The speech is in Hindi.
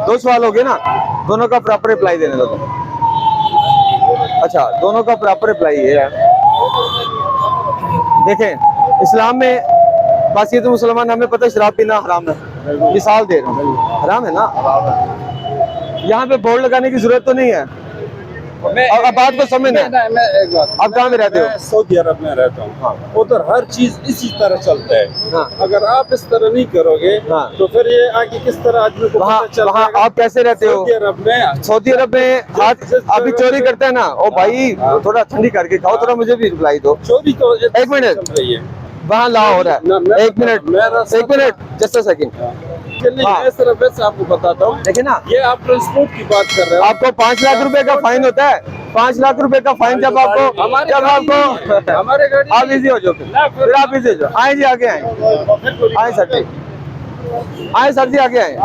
दो सवाल हो गए ना, दोनों का प्रॉपर रिप्लाई देने दो। अच्छा, दोनों का प्रॉपर रिप्लाई ये है, देखें इस्लाम में बासियत मुसलमान, हमें पता है शराब पीना हराम है, मिसाल दे रहा हूँ, हराम है ना। यहाँ पे बोर्ड लगाने की जरूरत तो नहीं है, अब बात को समझना है। मैं एक बात, आप कहाँ में रहते हो? मैं सऊदी अरब में रहता हूँ। हाँ। उधर हर चीज इसी तरह चलता है। हाँ। अगर आप इस तरह नहीं करोगे हाँ। तो फिर ये आगे किस तरह आदमी को वहाँ पता चल वहाँ जाएगा? आप कैसे रहते हो? सऊदी अरब में, सऊदी अरब में आज अभी चोरी करते हैं ना, ओ भाई थोड़ा ठंडी करके खाओ, थोड़ा मुझे भी रिप्लाई दो। चोरी तो एक मिनट, चल रही है वहाँ ला हो रहा है, एक मिनट जस्ट अ सेकंड। हाँ। मैं सिर्फ वैसे आपको बताता हूँ, देखिए ना, ये आप ट्रांसपोर्ट की बात कर रहे हो। आपको 5 लाख रुपए का फाइन होता है, 5 लाख रुपए का फाइन जब आपको हमारे गाड़ी आप इजी हो जाओ, फिर आप इजी हो जाओ। आए जी आगे आए, आए सर जी, आए सर जी आगे आए।